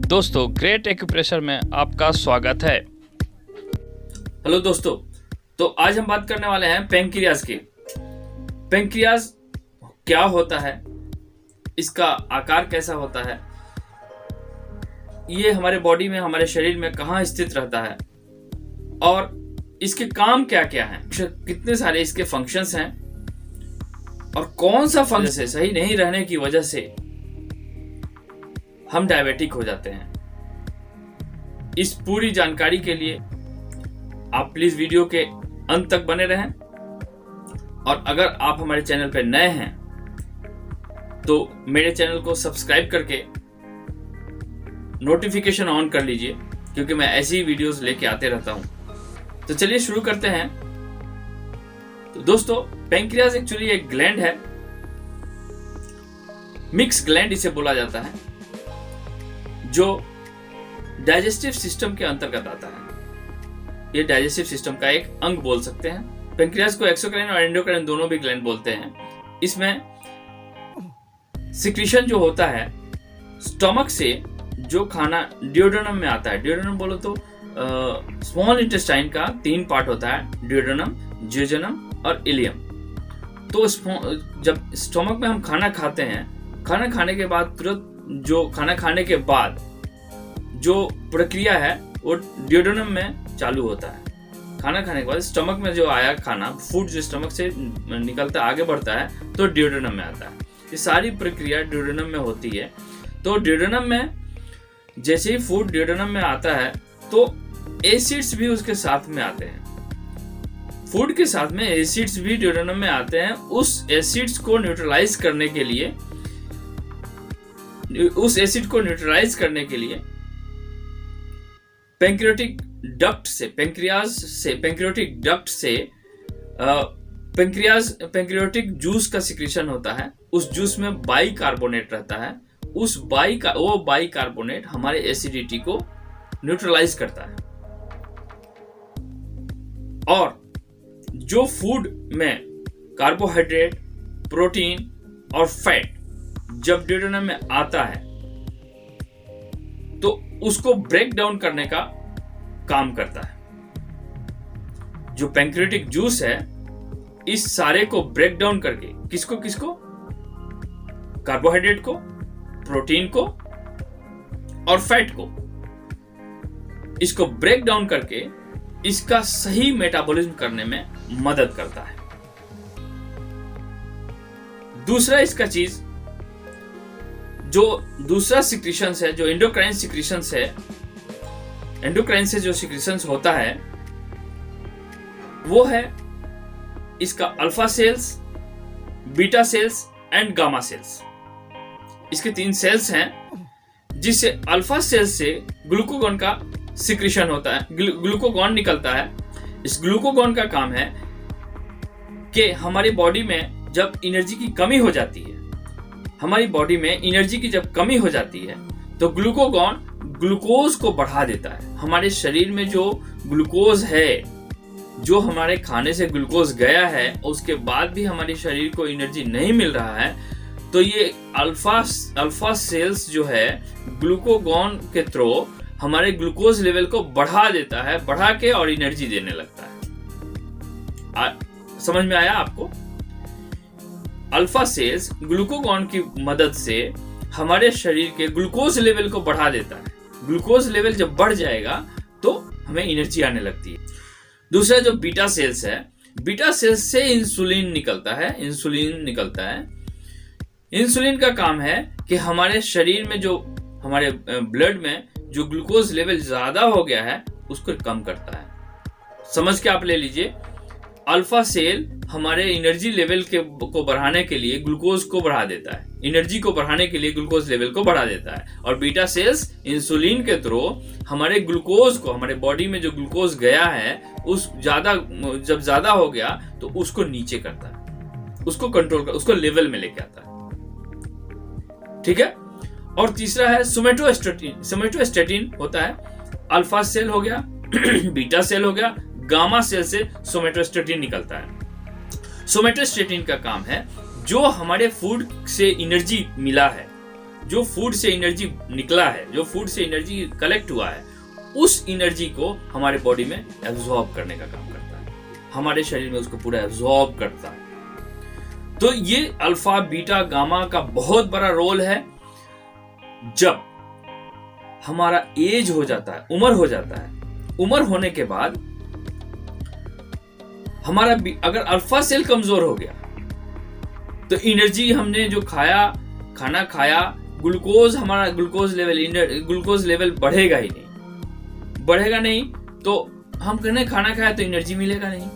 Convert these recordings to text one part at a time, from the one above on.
दोस्तों great acupressure में आपका स्वागत है। हेलो दोस्तों, तो आज हम बात करने वाले हैं पैंक्रियाज की। पैंक्रियाज क्या होता है, इसका आकार कैसा होता है, ये हमारे बॉडी में, हमारे शरीर में कहाँ स्थित रहता है और इसके काम क्या क्या हैं, कितने सारे इसके फंक्शंस हैं और कौन सा फंक्शन से सही नहीं रहने की वजह से हम डायबिटिक हो जाते हैं। इस पूरी जानकारी के लिए आप प्लीज वीडियो के अंत तक बने रहें और अगर आप हमारे चैनल पर नए हैं तो मेरे चैनल को सब्सक्राइब करके नोटिफिकेशन ऑन कर लीजिए, क्योंकि मैं ऐसी वीडियोस लेके आते रहता हूं। तो चलिए शुरू करते हैं। तो दोस्तों, पैंक्रियाज एक्चुअली एक ग्लैंड है, मिक्स ग्लैंड इसे बोला जाता है, जो डाइजेस्टिव सिस्टम के अंतर्गत आता है। ये डाइजेस्टिव सिस्टम का एक अंग बोल सकते हैं। पैंक्रियाज को एक्सोक्राइन और एंडोक्राइन दोनों भी ग्लैंड बोलते हैं। इसमें सिक्रीशन जो होता है स्टमक से, जो खाना ड्यूडेनम में आता है, ड्यूडेनम बोलो तो स्मॉल इंटेस्टाइन का 3 पार्ट होता है, ड्यूडेनम, ज्यूजेनम और इलियम। तो जब स्टमक में हम खाना खाते हैं, खाना खाने के बाद तुरंत खाना खाने के बाद जो प्रक्रिया है वो ड्यूडेनम में चालू होता है। खाना खाने के बाद स्टमक में जो आया खाना, फूड जो स्टमक से निकलता आगे बढ़ता है तो ड्यूडेनम में आता है। ये सारी प्रक्रिया ड्यूडेनम में होती है। तो ड्यूडेनम में जैसे ही फूड ड्यूडेनम में आता है तो एसिड्स भी उसके साथ में आते हैं। फूड के साथ में एसिड्स भी ड्यूडेनम में आते हैं। उस एसिड्स को न्यूट्रलाइज करने के लिए पैंक्रियाटिक जूस का सिक्रीशन होता है। उस जूस में बाइकार्बोनेट रहता है। वो बाइकार्बोनेट हमारे एसिडिटी को न्यूट्रलाइज करता है। और जो फूड में कार्बोहाइड्रेट, प्रोटीन और फैट जब ड्यूडेनम में आता है तो उसको ब्रेक डाउन करने का काम करता है। जो पैंक्रियाटिक जूस है इस सारे को ब्रेक डाउन करके किसको कार्बोहाइड्रेट को, प्रोटीन को और फैट को, इसको ब्रेक डाउन करके इसका सही मेटाबॉलिज्म करने में मदद करता है। दूसरा इसका चीज, जो दूसरा सिक्रीशंस है, जो एंडोक्राइन सिक्रीशंस है, एंडोक्राइन से जो सिक्रीशंस होता है वो है इसका alpha cells, beta cells and gamma cells. इसके 3 सेल्स हैं, जिससे अल्फा सेल्स से ग्लूकागॉन का सिक्रीशन होता है, ग्लूकागॉन निकलता है। इस ग्लूकागॉन का काम है कि हमारी बॉडी में जब एनर्जी की कमी हो जाती है, तो ग्लूकागॉन ग्लूकोज को बढ़ा देता है। हमारे शरीर में जो ग्लूकोज है, जो हमारे खाने से ग्लूकोज गया है, उसके बाद भी हमारे शरीर को एनर्जी नहीं मिल रहा है, तो ये अल्फा सेल्स जो है ग्लूकागॉन के थ्रू हमारे ग्लूकोज लेवल को बढ़ा देता है, बढ़ा के और एनर्जी देने लगता है। समझ में आया आपको? अल्फा सेल्स ग्लूकागॉन की मदद से हमारे शरीर के ग्लूकोज लेवल को बढ़ा देता है। ग्लूकोज लेवल जब बढ़ जाएगा तो हमें एनर्जी आने लगती है। दूसरा जो बीटा सेल्स है, बीटा सेल्स से इंसुलिन निकलता है। इंसुलिन का काम है कि हमारे शरीर में, जो हमारे ब्लड में जो ग्लूकोज लेवल ज्यादा हो गया है उसको कम करता है। समझ के आप ले लीजिए, अल्फा सेल हमारे एनर्जी लेवल को बढ़ाने के लिए ग्लूकोज को बढ़ा देता है, एनर्जी को बढ़ाने के लिए ग्लूकोज लेवल को बढ़ा देता है, और बीटा सेल्स इंसुलिन के थ्रू हमारे ग्लूकोज को, हमारे बॉडी में जो ग्लूकोज गया है जब ज्यादा हो गया तो उसको नीचे करता है, उसको कंट्रोल कर, उसको लेवल में लेके आता है। ठीक है। और तीसरा है सोमेटोस्टेटिन। सोमेटोस्टेटिन होता है, अल्फा सेल हो गया, बीटा सेल हो गया, गामा सेल से सोमेटोस्टेटिन निकलता है। सोमेटोस्टेटिन का काम है जो हमारे फूड से एनर्जी मिला है जो फूड से एनर्जी निकला है, जो फूड से एनर्जी कलेक्ट हुआ है, उस एनर्जी को हमारे बॉडी में एब्जॉर्ब करने का काम करता है, हमारे शरीर में उसको पूरा एब्जॉर्ब करता है। तो ये अल्फा बीटा गामा का बहुत बड़ा रोल है। जब हमारा एज हो जाता है, उम्र हो जाता है, उम्र होने के बाद हमारा अगर अल्फा सेल कमजोर हो गया तो एनर्जी हमने जो खाना खाया, हमारा ग्लूकोज लेवल बढ़ेगा ही नहीं। तो हम कहने खाना खाया तो एनर्जी मिलेगा नहीं,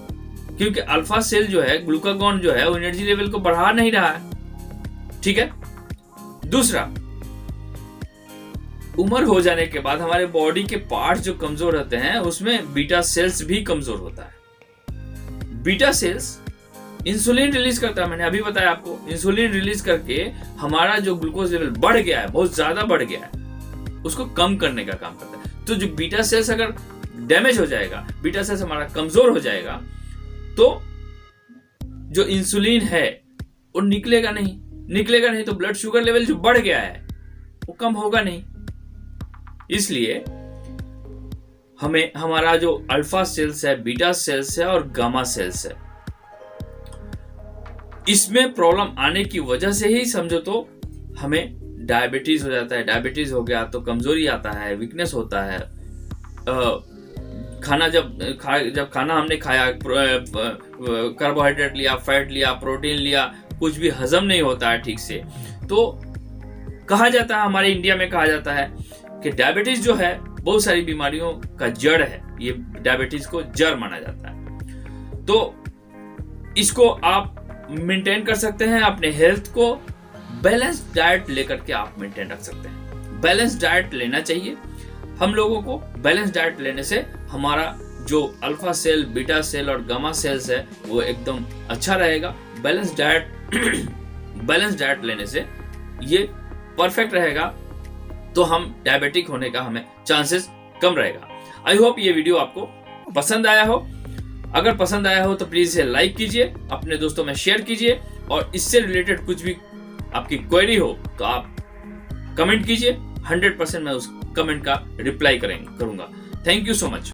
क्योंकि अल्फा सेल जो है, ग्लूकागॉन जो है, वो एनर्जी लेवल को बढ़ा नहीं रहा है। ठीक है। दूसरा, उम्र हो जाने के बाद हमारे बॉडी के पार्ट्स जो कमजोर होते हैं उसमें बीटा सेल्स भी कमजोर होता है। बीटा सेल्स इंसुलिन रिलीज करता है, मैंने अभी बताया आपको। इंसुलिन रिलीज करके हमारा जो ग्लूकोज लेवल बढ़ गया है, बहुत ज्यादा बढ़ गया है, उसको कम करने का काम करता है। तो जो बीटा सेल्स अगर डैमेज हो जाएगा, बीटा सेल्स हमारा कमजोर हो जाएगा, तो जो इंसुलिन है वो निकलेगा नहीं तो ब्लड शुगर लेवल जो बढ़ गया है वो कम होगा नहीं। इसलिए हमें हमारा जो अल्फा सेल्स है, बीटा सेल्स है और गामा सेल्स है, इसमें प्रॉब्लम आने की वजह से ही समझो तो हमें डायबिटीज हो जाता है। डायबिटीज हो गया तो कमजोरी आता है, वीकनेस होता है। खाना जब खाना हमने खाया, कार्बोहाइड्रेट लिया, फैट लिया, प्रोटीन लिया, कुछ भी हजम नहीं होता है ठीक से। तो कहा जाता है, हमारे इंडिया में कहा जाता है कि डायबिटीज जो है बहुत सारी बीमारियों का जड़ है। ये डायबिटीज को जड़ माना जाता है। तो इसको आप मेंटेन कर सकते हैं, अपने हेल्थ को बैलेंस डाइट लेकर के आप मेंटेन रख सकते हैं। बैलेंस डाइट लेना चाहिए हम लोगों को। बैलेंस डाइट लेने से हमारा जो अल्फा सेल, बीटा सेल और गामा सेल्स है वो एकदम अच्छा रहेगा। बैलेंस डाइट लेने से ये परफेक्ट रहेगा, तो हम डायबिटिक होने का हमें चांसेस कम रहेगा। आई होप ये वीडियो आपको पसंद आया हो। अगर पसंद आया हो तो प्लीज इसे लाइक कीजिए, अपने दोस्तों में शेयर कीजिए, और इससे रिलेटेड कुछ भी आपकी क्वेरी हो तो आप कमेंट कीजिए। 100% मैं उस कमेंट का रिप्लाई करूंगा। Thank you so much.